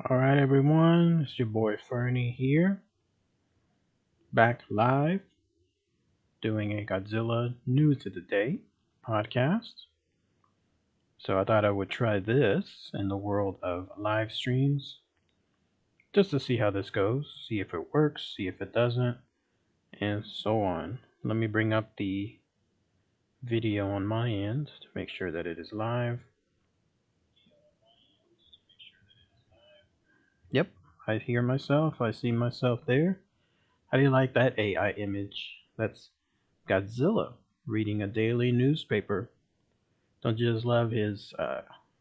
Alright everyone, it's your boy Fernie here, back live, doing a Godzilla News of the Day podcast. So I thought I would try this in the world of live streams, just to see how this goes, see if it works, see if it doesn't, and so on. Let me bring up the video on my end to make sure that it is live. Yep, I hear myself, I see myself there. How do you like that AI image? That's Godzilla reading a daily newspaper. Don't you just love his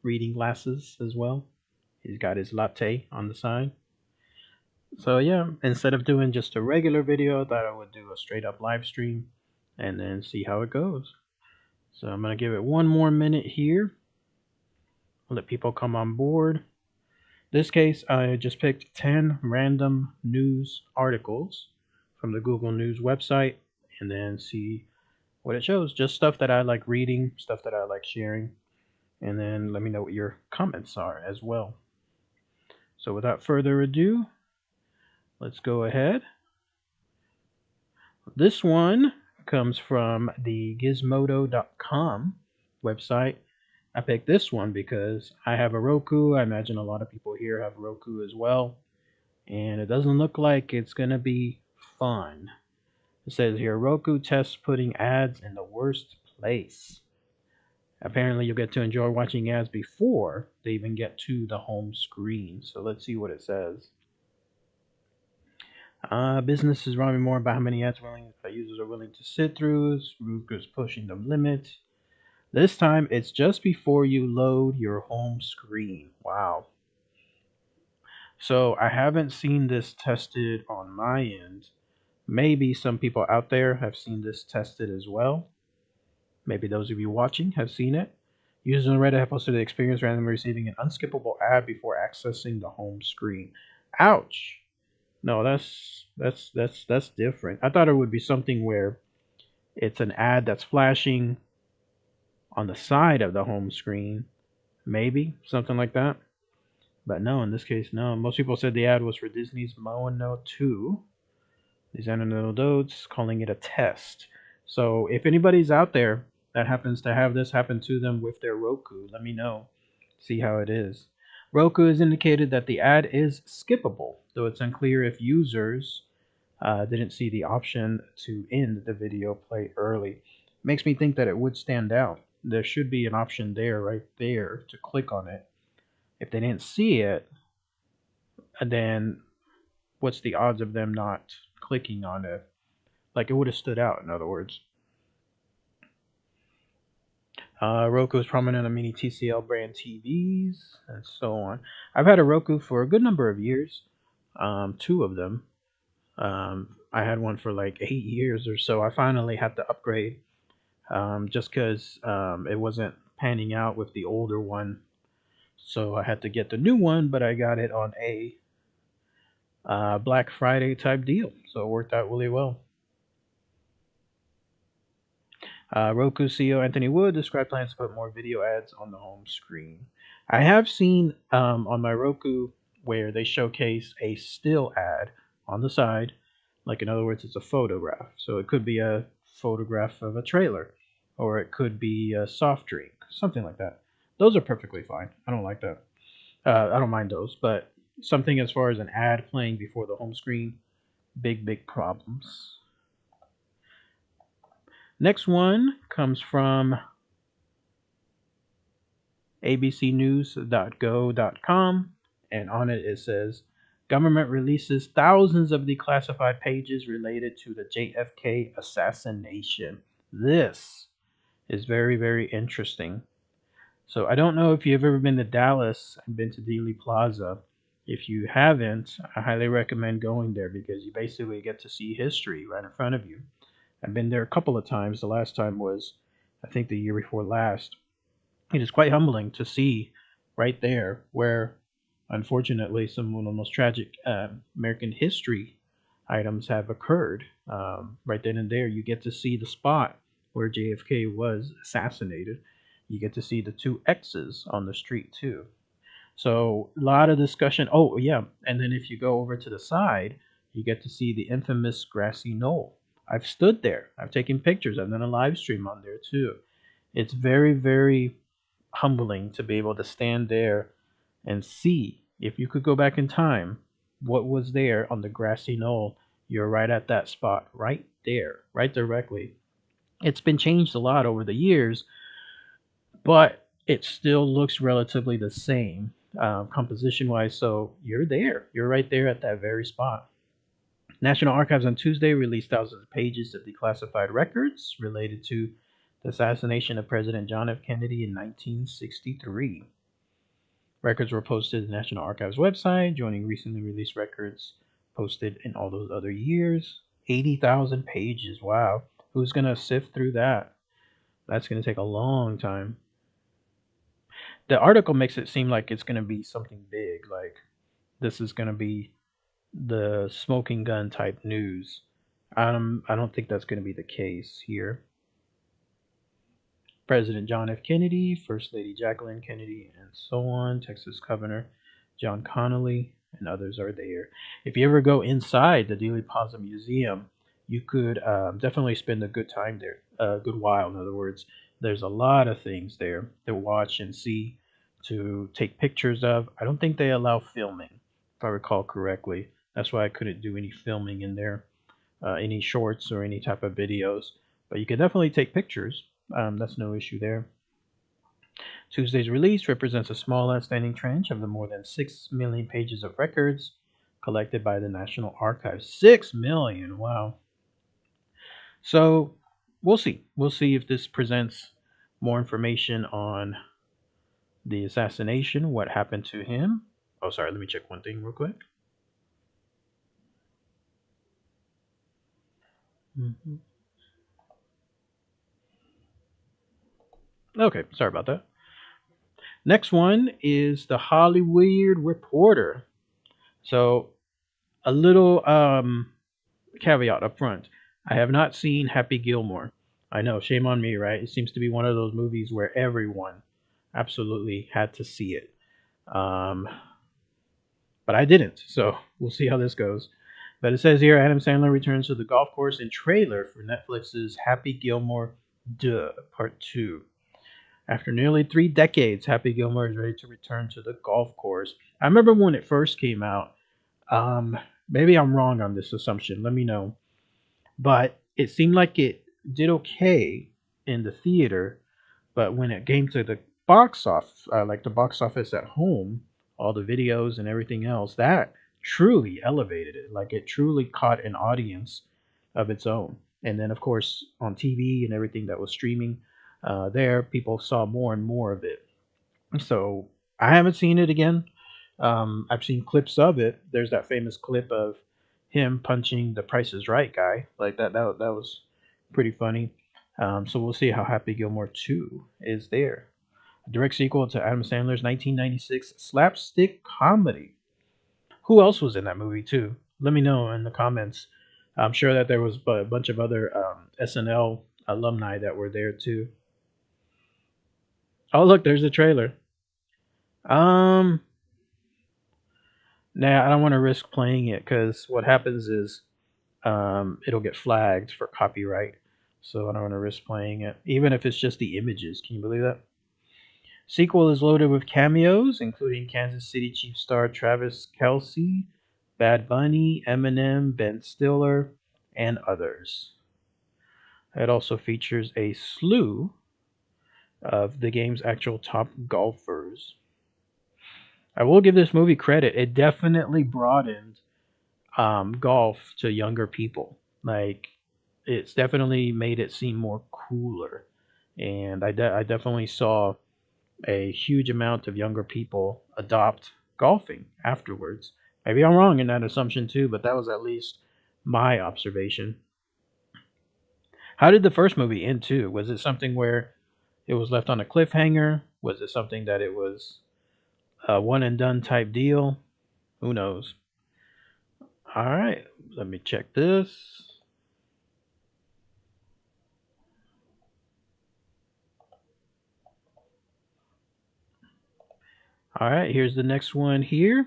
reading glasses as well? He's got his latte on the side. So yeah, instead of doing just a regular video, I thought I would do a straight up live stream and then see how it goes. So I'm gonna give it one more minute here. Let people come on board. This case, I just picked 10 random news articles from the Google News website and then see what it shows. Just stuff that I like reading, stuff that I like sharing, and then let me know what your comments are as well. So without further ado, let's go ahead. This one comes from the gizmodo.com website. I picked this one because I have a Roku. I imagine a lot of people here have Roku as well. And it doesn't look like it's going to be fun. It says here, Roku tests putting ads in the worst place. Apparently you'll get to enjoy watching ads before they even get to the home screen. So let's see what it says. Business is running more about how many ads users are willing to sit through. Roku is pushing the limit. This time it's just before you load your home screen. Wow. So I haven't seen this tested on my end. Maybe some people out there have seen this tested as well. Maybe those of you watching have seen it. Users on Reddit have posted the experience randomly receiving an unskippable ad before accessing the home screen. Ouch. No, that's different. I thought it would be something where it's an ad that's flashing on the side of the home screen, maybe something like that. But no, in this case, no. Most people said the ad was for Disney's Moana 2. These animal notes calling it a test. So if anybody's out there that happens to have this happen to them with their Roku, let me know. See how it is. Roku has indicated that the ad is skippable, though it's unclear if users didn't see the option to end the video play early. Makes me think that it would stand out. There should be an option there, right there, to click on it. If they didn't see it, then what's the odds of them not clicking on it? Like it would have stood out, in other words. Roku is prominent on many TCL brand TVs and so on. I've had a Roku for a good number of years, two of them. I had one for like 8 years or so. I finally had to upgrade just because it wasn't panning out with the older one. So I had to get the new one, but I got it on a Black Friday type deal. So it worked out really well. Roku CEO Anthony Wood described plans to put more video ads on the home screen. I have seen on my Roku where they showcase a still ad on the side. Like, in other words, it's a photograph. So it could be a photograph of a trailer, or it could be a soft drink, something like that. Those are perfectly fine. I don't like that. I don't mind those, but something as far as an ad playing before the home screen, big problems. Next one comes from abcnews.go.com, and on it says, government releases thousands of declassified pages related to the JFK assassination. This is very interesting. So I don't know if you've ever been to Dallas and been to Dealey Plaza. If you haven't, I highly recommend going there because you basically get to see history right in front of you. I've been there a couple of times. The last time was, I think, the year before last. It is quite humbling to see right there where, unfortunately, some of the most tragic American history items have occurred. Right then and there, you get to see the spot where JFK was assassinated. You get to see the two X's on the street, too. So a lot of discussion. Oh yeah, and then if you go over to the side, you get to see the infamous grassy knoll. I've stood there. I've taken pictures. I've done a live stream on there too. It's very, very humbling to be able to stand there and see. If you could go back in time, what was there on the grassy knoll? You're right at that spot, right there, right directly. It's been changed a lot over the years, but it still looks relatively the same composition wise. So you're there. You're right there at that very spot. National Archives on Tuesday released thousands of pages of declassified records related to the assassination of President John F. Kennedy in 1963. Records were posted to the National Archives website, joining recently released records posted in all those other years. 80,000 pages. Wow. Who's going to sift through that? That's going to take a long time. The article makes it seem like it's going to be something big, like this is going to be the smoking gun type news. I don't think that's going to be the case here. President John F. Kennedy, First Lady Jacqueline Kennedy, and so on. Texas Governor John Connally, and others are there. If you ever go inside the Dealey Plaza Museum, you could definitely spend a good time there, a good while, in other words. There's a lot of things there to watch and see, to take pictures of. I don't think they allow filming, if I recall correctly. That's why I couldn't do any filming in there, any shorts or any type of videos. But you can definitely take pictures. That's no issue there. Tuesday's release represents a small outstanding tranche of the more than 6 million pages of records collected by the National Archives. 6 million, wow. So we'll see. We'll see if this presents more information on the assassination, what happened to him. Oh, sorry, let me check one thing real quick. Mm-hmm. Okay, sorry about that. Next one is the Hollywood Reporter. So a little caveat up front. I have not seen Happy Gilmore. I know, shame on me, right? It seems to be one of those movies where everyone absolutely had to see it. Um, but I didn't, so we'll see how this goes. But it says here Adam Sandler returns to the golf course in trailer for Netflix's Happy Gilmore Duh Part 2. After nearly 3 decades, Happy Gilmore is ready to return to the golf course. I remember when it first came out. Um, Maybe I'm wrong on this assumption. Let me know. But it seemed like it did okay in the theater, but when it came to the box office, like the box office at home, all the videos and everything else, that truly elevated it. Like it truly caught an audience of its own. And then, of course, on TV and everything that was streaming, there people saw more and more of it. So I haven't seen it again. I've seen clips of it. There's that famous clip of him punching the Price is Right guy, like that. That was pretty funny. So we'll see how Happy Gilmore 2 is there. A direct sequel to Adam Sandler's 1996 slapstick comedy. Who else was in that movie too? Let me know in the comments. I'm sure that there was a bunch of other SNL alumni that were there too. Oh, look, there's the trailer. Um, Nah, I don't want to risk playing it because what happens is it'll get flagged for copyright. So I don't want to risk playing it, even if it's just the images. Can you believe that? Sequel is loaded with cameos, including Kansas City Chief star Travis Kelce, Bad Bunny, Eminem, Ben Stiller, and others. It also features a slew of the game's actual top golfers. I will give this movie credit. It definitely broadened golf to younger people. Like it's definitely made it seem more cooler, and I definitely saw a huge amount of younger people adopt golfing afterwards. Maybe I'm wrong in that assumption too, but that was at least my observation. How did the first movie end too? Was it something where it was left on a cliffhanger? Was it something that it was a one and done type deal? Who knows? All right, let me check this. All right, here's the next one here.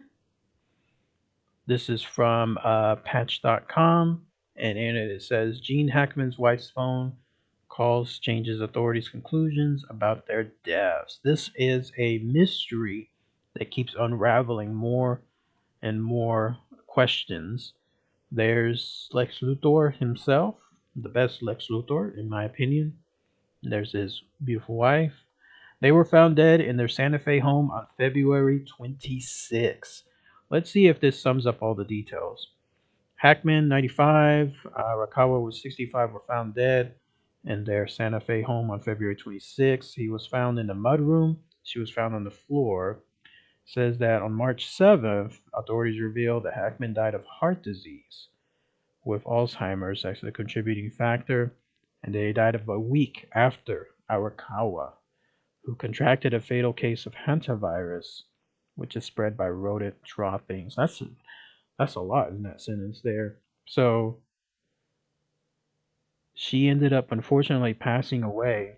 This is from patch.com, and in it says Gene Hackman's wife's phone calls changes authorities' conclusions about their deaths. This is a mystery that keeps unraveling more and more questions. There's Lex Luthor himself, the best Lex Luthor, in my opinion. There's his beautiful wife. They were found dead in their Santa Fe home on February 26. Let's see if this sums up all the details. Hackman, 95, Rakawa was 65, were found dead in their Santa Fe home on February 26. He was found in the mudroom. She was found on the floor. It says that on March 7th, authorities revealed that Hackman died of heart disease with Alzheimer's as a contributing factor, and they died of a week after Arakawa, who contracted a fatal case of hantavirus, which is spread by rodent droppings. That's a lot in that sentence there. So she ended up unfortunately passing away,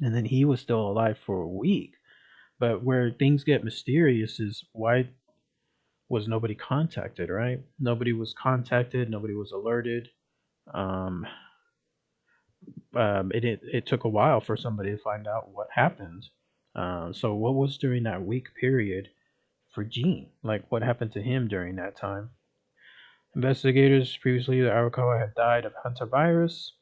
and then he was still alive for a week. But where things get mysterious is why was nobody contacted, right? Nobody was contacted, nobody was alerted. Um, it took a while for somebody to find out what happened. So what was during that week period for Gene? Like what happened to him during that time? Investigators previously that Arakawa had died of hantavirus,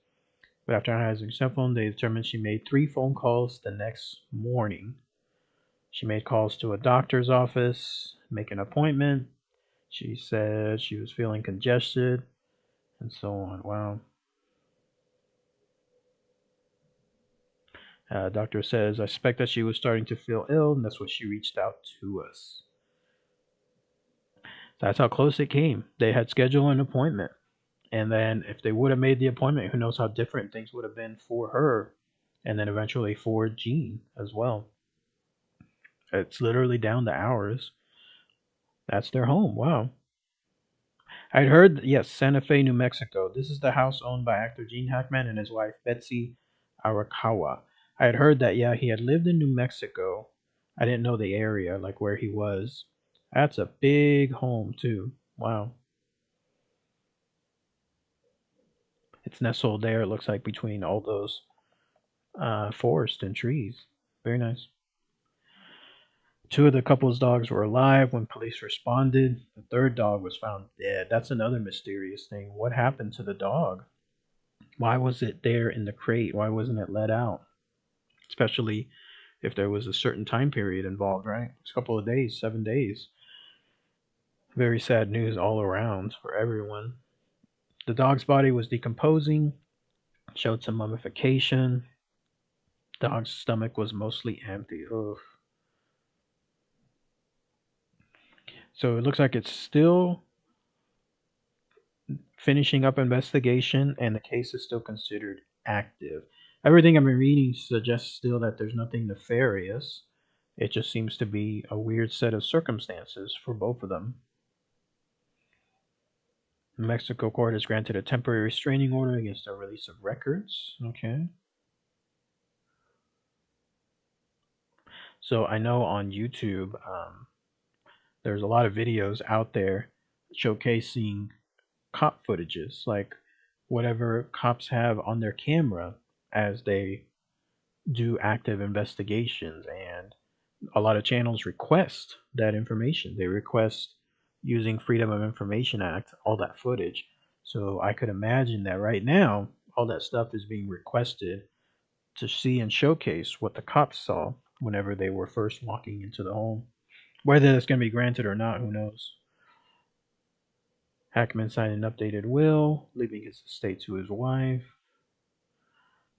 but after analyzing her cell phone, they determined she made 3 phone calls the next morning. She made calls to a doctor's office, make an appointment. She said she was feeling congested, and so on. Wow. Doctor says, I suspect that she was starting to feel ill, and that's what she reached out to us. That's how close it came. They had scheduled an appointment. And then if they would have made the appointment, who knows how different things would have been for her. And then eventually for Gene as well. It's literally down to hours. That's their home. Wow. I'd heard, yes, Santa Fe, New Mexico. This is the house owned by actor Gene Hackman and his wife Betsy Arakawa. I had heard that, yeah, he had lived in New Mexico. I didn't know the area, like where he was. That's a big home, too. Wow. It's nestled there, it looks like, between all those forest and trees. Very nice. 2 of the couple's dogs were alive when police responded. The third dog was found dead. That's another mysterious thing. What happened to the dog? Why was it there in the crate? Why wasn't it let out? Especially if there was a certain time period involved, right? It's a couple of days, 7 days. Very sad news all around for everyone. The dog's body was decomposing, showed some mummification. Dog's stomach was mostly empty. Ugh. So it looks like it's still finishing up investigation and the case is still considered active. Everything I've been reading suggests still that there's nothing nefarious. It just seems to be a weird set of circumstances for both of them. The Mexico court has granted a temporary restraining order against the release of records. Okay. So I know on YouTube, there's a lot of videos out there showcasing cop footages, like whatever cops have on their camera as they do active investigations. And a lot of channels request that information. They request using Freedom of Information Act, all that footage. So I could imagine that right now, all that stuff is being requested to see and showcase what the cops saw whenever they were first walking into the home. Whether that's going to be granted or not, who knows? Hackman signed an updated will, leaving his estate to his wife.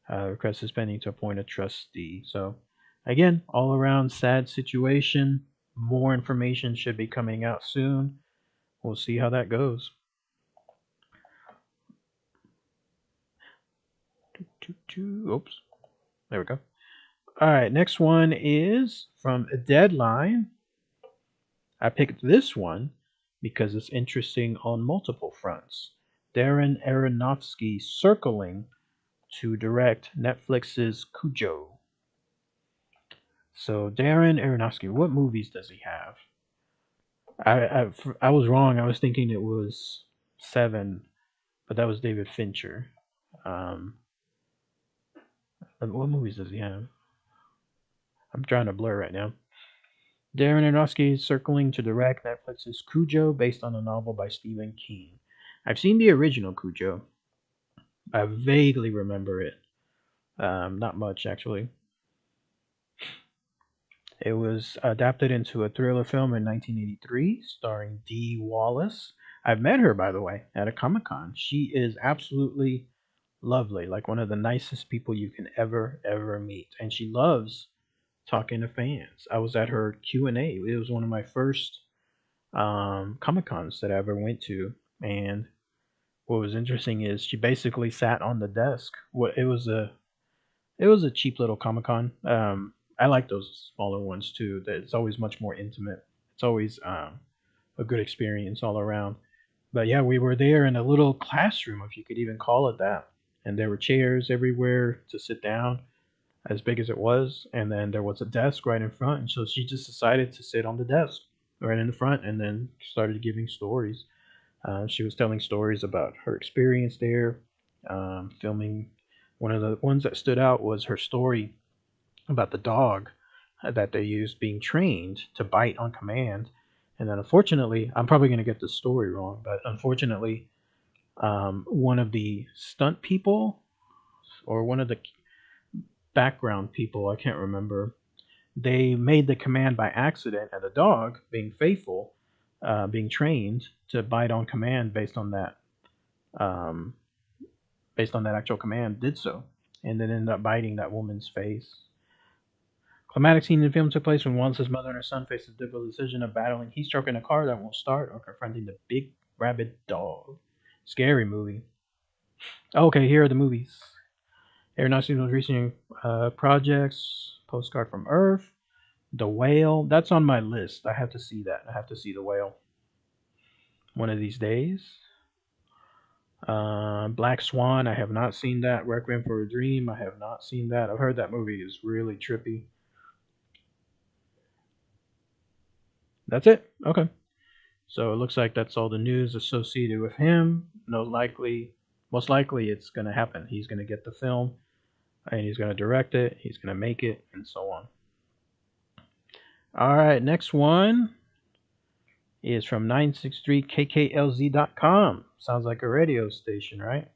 Request is pending to appoint a trustee. So, again, all around sad situation. More information should be coming out soon. We'll see how that goes. Oops. There we go. All right, next one is from Deadline. I picked this one because it's interesting on multiple fronts. Darren Aronofsky circling to direct Netflix's Cujo. So Darren Aronofsky, what movies does he have? I was wrong. I was thinking it was Seven, but that was David Fincher. Um, what movies does he have? I'm trying to blur right now. Darren Aronofsky is circling to direct Netflix's Cujo, based on a novel by Stephen King. I've seen the original Cujo. I vaguely remember it. Not much actually. It was adapted into a thriller film in 1983, starring Dee Wallace. I've met her, by the way, at a Comic Con. She is absolutely lovely, like one of the nicest people you can ever meet, and she loves talking to fans. I was at her Q&A. It was one of my first Comic Cons that I ever went to, and what was interesting is she basically sat on the desk. What it was a cheap little Comic Con. I like those smaller ones too. It's always much more intimate. It's always a good experience all around. But yeah, we were there in a little classroom, if you could even call it that. And there were chairs everywhere to sit down, as big as it was. And then there was a desk right in front. And so she just decided to sit on the desk right in the front and then started giving stories. She was telling stories about her experience there, filming. One of the ones that stood out was her story about the dog that they used being trained to bite on command. And then, unfortunately, I'm probably going to get the story wrong, but unfortunately, one of the stunt people or one of the background people, I can't remember, they made the command by accident, and the dog, being faithful, being trained to bite on command um, based on that actual command, did so, and then ended up biting that woman's face. Climatic scene in the film took place when Wallace's mother and her son faced the difficult decision of battling heat stroke in a car that won't start or confronting the big rabid dog. Scary movie. Okay, here are the movies. Aeronautics was recent projects. Postcard from Earth. The Whale. That's on my list. I have to see that. I have to see The Whale one of these days. Black Swan. I have not seen that. Requiem for a Dream. I have not seen that. I've heard that movie is really trippy. That's it. Okay. So it looks like that's all the news associated with him. Most likely, it's going to happen. He's going to get the film, and he's going to direct it. He's going to make it, and so on. All right, next one is from 963kklz.com. Sounds like a radio station, right?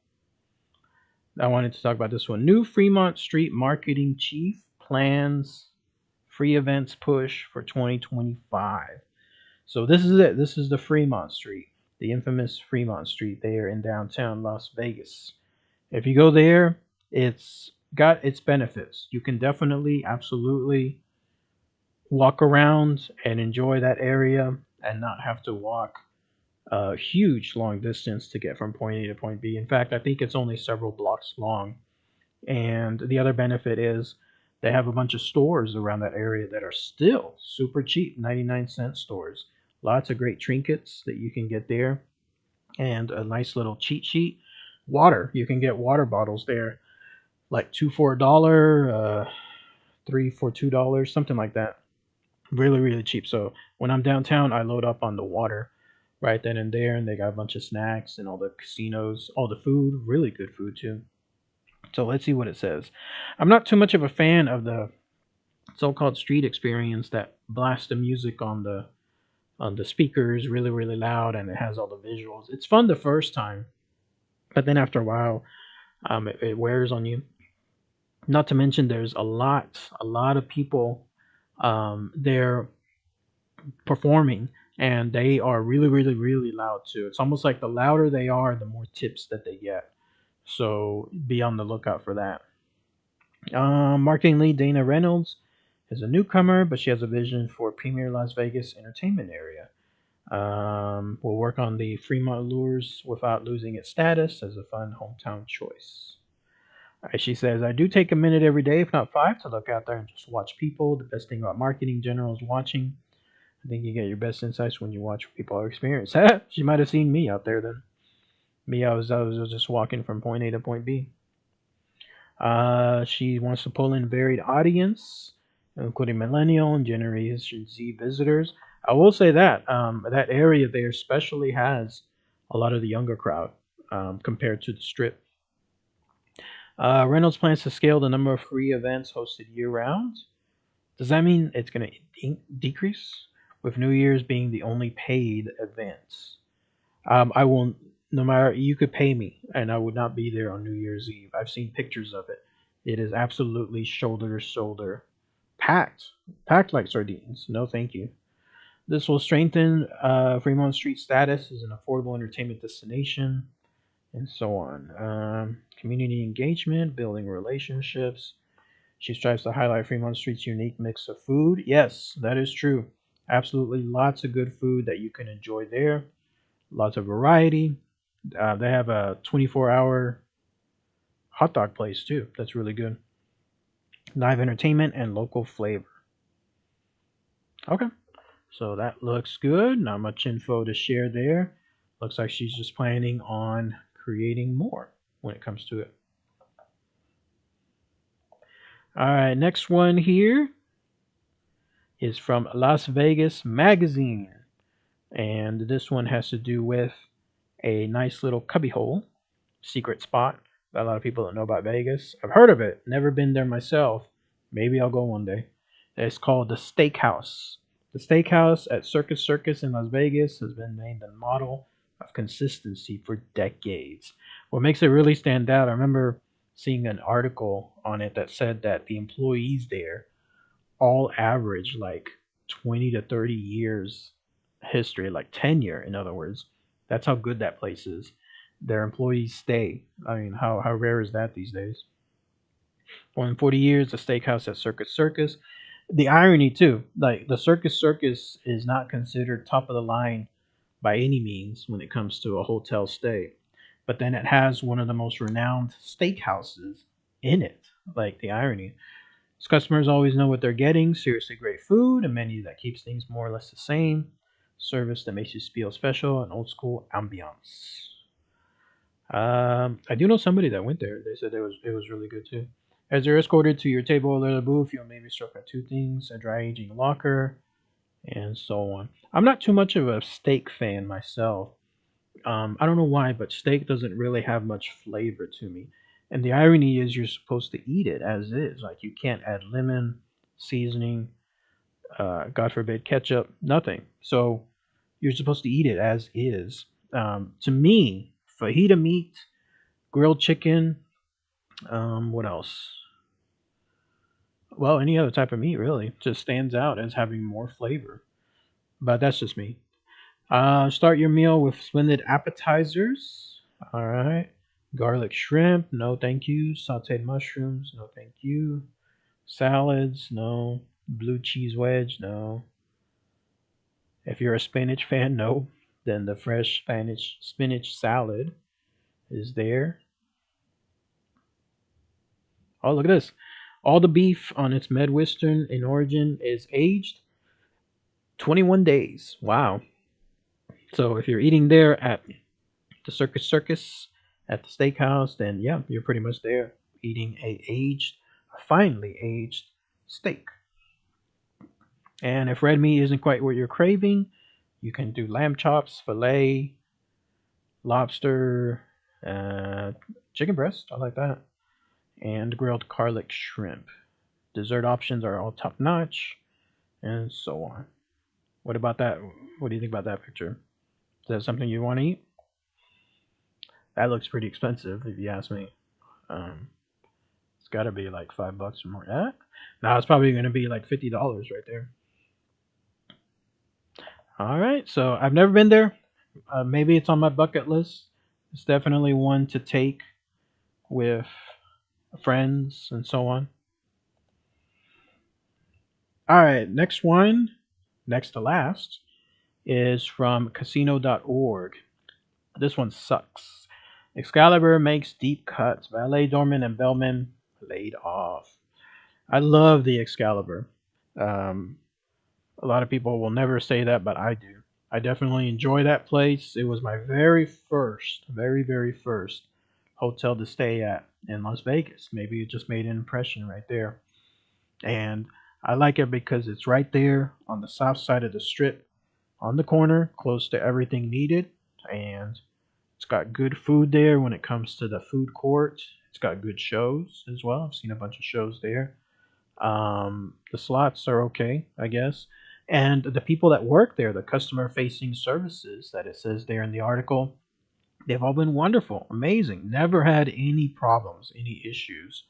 I wanted to talk about this one. New Fremont Street marketing chief plans free events push for 2025. So this is it. This is the Fremont Street, the infamous Fremont Street there in downtown Las Vegas. If you go there, it's got its benefits. You can definitely, absolutely walk around and enjoy that area and not have to walk a huge long distance to get from point A to point B. In fact, I think it's only several blocks long. And the other benefit is they have a bunch of stores around that area that are still super cheap, 99-cent stores. Lots of great trinkets that you can get there, and a nice little cheat sheet. Water, you can get water bottles there, like two for $1, three for $2, something like that. Really, really cheap. So when I'm downtown, I load up on the water right then and there, and they got a bunch of snacks and all the casinos, all the food, really good food too. So let's see what it says. I'm not too much of a fan of the so-called street experience that blasts the music on the speakers really really loud, and it has all the visuals. It's fun the first time, but then after a while, it wears on you. Not to mention, there's a lot of people there performing, and they are really really really loud too. It's almost like the louder they are, the more tips that they get. So be on the lookout for that. Marketing lead Dana Reynolds is a newcomer, but she has a vision for premier Las Vegas entertainment area. Will work on the Fremont Lures without losing its status as a fun hometown choice. She says, I do take a minute every day, if not five, to look out there and just watch people. The best thing about marketing in general is watching. I think you get your best insights when you watch what people are experiencing. She might have seen me out there then. Me, I was just walking from point A to point B. She wants to pull in a varied audience including millennial and Generation Z visitors. I will say that that area there especially has a lot of the younger crowd compared to the Strip. Reynolds plans to scale the number of free events hosted year round. Does that mean it's going to decrease? With New Year's being the only paid events. I won't, no matter, you could pay me and I would not be there on New Year's Eve. I've seen pictures of it. It is absolutely shoulder to shoulder, packed, packed like sardines. No, thank you. This will strengthen Fremont Street's status as an affordable entertainment destination and so on. Community engagement, building relationships. She strives to highlight Fremont Street's unique mix of food. Yes, that is true. Absolutely lots of good food that you can enjoy there. Lots of variety. They have a 24-hour hot dog place too. That's really good. Live entertainment and local flavor. Okay, so that looks good. Not much info to share there. Looks like she's just planning on creating more when it comes to it. All right, next one here is from Las Vegas Magazine. And this one has to do with a nice little cubbyhole secret spot that a lot of people don't know about Vegas. I've heard of it, never been there myself. Maybe I'll go one day. It's called the Steakhouse. The Steakhouse at Circus Circus in Las Vegas has been named a model of consistency for decades. What makes it really stand out, I remember seeing an article on it that said that the employees there all average like 20 to 30 years history, like tenure, in other words. That's how good that place is. Their employees stay. I mean, how rare is that these days? More than 40 years, the steakhouse at Circus Circus. The irony, too, like the Circus Circus is not considered top of the line by any means when it comes to a hotel stay. But then it has one of the most renowned steakhouses in it. Like the irony. Its customers always know what they're getting. Seriously great food, a menu that keeps things more or less the same, service that makes you feel special, and old school ambiance. I do know somebody that went there. They said it was really good too. As you're escorted to your table or the booth, you'll maybe struck at two things: a dry aging locker and so on. I'm not too much of a steak fan myself. I don't know why, but steak doesn't really have much flavor to me. And the irony is, you're supposed to eat it as is. Like you can't add lemon, seasoning, God forbid, ketchup, nothing. So you're supposed to eat it as is. To me, fajita meat, grilled chicken, what else? Well, any other type of meat really just stands out as having more flavor. But that's just me. Start your meal with splendid appetizers. All right. Garlic shrimp, no thank you. Sauteed mushrooms, no thank you. Salads, no. Blue cheese wedge, no. If you're a spinach fan, no. Then the fresh spinach salad is there. Oh, look at this. All the beef on its Midwestern in origin is aged 21 days. Wow. So if you're eating there at the Circus Circus at the steakhouse, then yeah, you're pretty much there eating a finely aged steak. And if red meat isn't quite what you're craving, you can do lamb chops, filet, lobster, uh, chicken breast. I like that. And grilled garlic shrimp. Dessert options are all top notch, and so on. What about that? What do you think about that picture? Is that something you want to eat? That looks pretty expensive, if you ask me. Um, it's got to be like $5 or more. Yeah? Now it's probably going to be like $50 right there. All right, so I've never been there. Maybe it's on my bucket list. It's definitely one to take with friends and so on. All right, next one, next to last, is from casino.org. This one sucks. Excalibur makes deep cuts. Valet, Dorman, and Bellman laid off. I love the Excalibur. Um, a lot of people will never say that, but I do. I definitely enjoy that place. It was my very first hotel to stay at in Las Vegas. Maybe it just made an impression right there. And I like it because it's right there on the south side of the strip, on the corner, close to everything needed, and it's got good food there when it comes to the food court. It's got good shows as well. I've seen a bunch of shows there. The slots are okay, I guess. And the people that work there, the customer facing services that it says there in the article, they've all been wonderful, amazing. Never had any problems, any issues.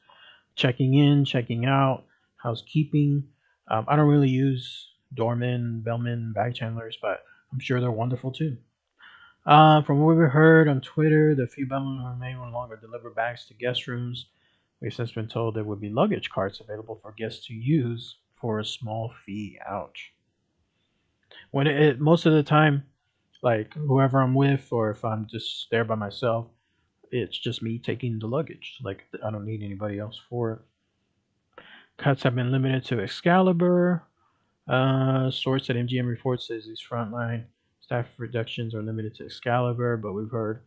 Checking in, checking out, housekeeping. I don't really use doormen, bellmen, bag chandlers, but I'm sure they're wonderful too. From what we heard on Twitter, the few bellmen who may no longer deliver bags to guest rooms. We've since been told there would be luggage carts available for guests to use for a small fee. Ouch. When most of the time, like whoever I'm with, or if I'm just there by myself, it's just me taking the luggage. Like I don't need anybody else for it. Cuts have been limited to Excalibur. Source at MGM reports says these frontline staff reductions are limited to Excalibur, but we've heard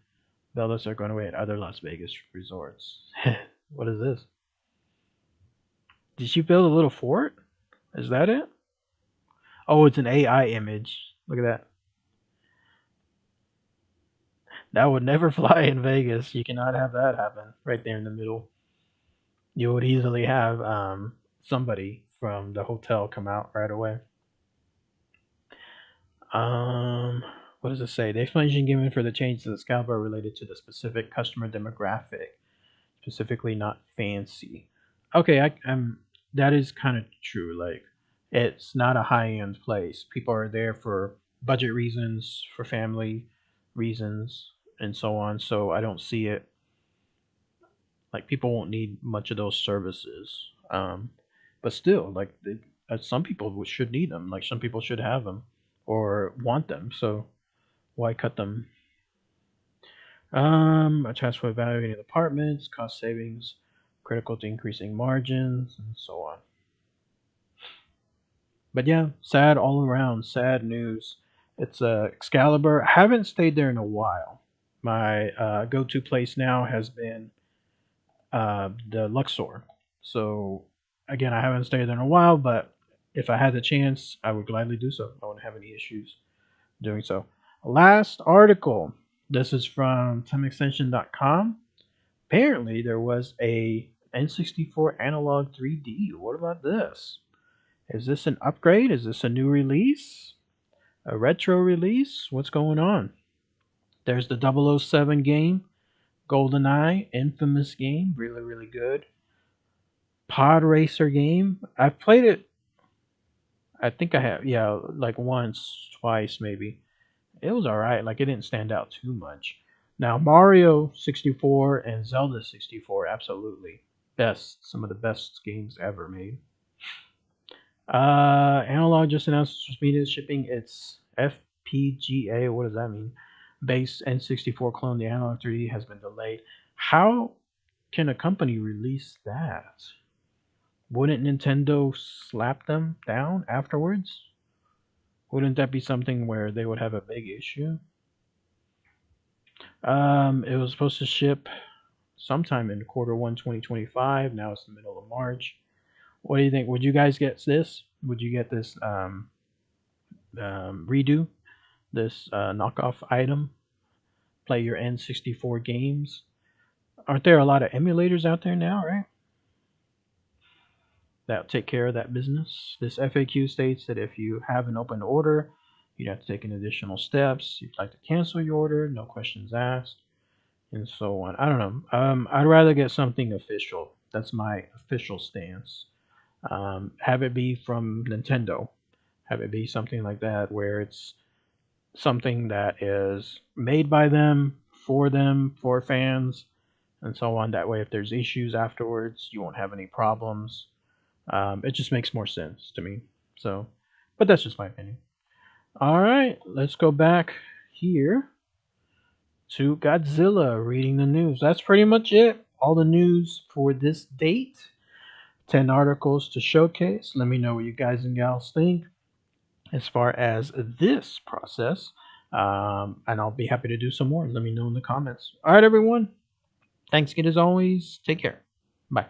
Bellas are going away at other Las Vegas resorts. What is this? Did you build a little fort? Is that it? Oh, it's an AI image. Look at that. That would never fly in Vegas. You cannot have that happen right there in the middle. You would easily have somebody from the hotel come out right away. Um, what does it say? The explanation given for the change to the scalp are related to the specific customer demographic, specifically not fancy. Okay, that is kind of true. Like, it's not a high end place. People are there for budget reasons, for family reasons, and so on. So I don't see it like people won't need much of those services. But still, like some people should need them. Like some people should have them or want them. So why cut them? A transfer evaluating apartments, cost savings, critical to increasing margins, and so on. But yeah, sad all around. Sad news. It's Excalibur. I haven't stayed there in a while. My go-to place now has been the Luxor. So again, I haven't stayed there in a while, but if I had the chance, I would gladly do so. I wouldn't have any issues doing so. Last article. This is from timeextension.com. Apparently, there was a N64 analog 3D. What about this? Is this an upgrade? Is this a new release? A retro release? What's going on? There's the 007 game, GoldenEye, infamous game, really, really good. Pod Racer game. I've played it. I think I have. Yeah, like once, twice, maybe. It was alright. Like it didn't stand out too much. Now Mario 64 and Zelda 64, absolutely best. Some of the best games ever made. Analog just announced speed shipping its FPGA. What does that mean? Base N64 clone. The Analog 3D has been delayed. How can a company release that? Wouldn't Nintendo slap them down afterwards? Wouldn't that be something where they would have a big issue? It was supposed to ship sometime in quarter 1 2025. Now it's the middle of March. What do you think? Would you guys get this? Would you get this redo, this knockoff item? Play your N64 games? Aren't there a lot of emulators out there now, right? That'll take care of that business. This FAQ states that if you have an open order, you'd have to take an additional steps. You'd like to cancel your order, no questions asked, and so on. I don't know. I'd rather get something official. That's my official stance. Have it be from Nintendo. Have it be something like that where it's something that is made by them, for fans, and so on. That way, if there's issues afterwards, you won't have any problems. It just makes more sense to me. So, but that's just my opinion. All right, let's go back here to Godzilla reading the news. That's pretty much it. All the news for this date. 10 articles to showcase. Let me know what you guys and gals think as far as this process. And I'll be happy to do some more. Let me know in the comments. All right, everyone. Thanks again as always. Take care. Bye.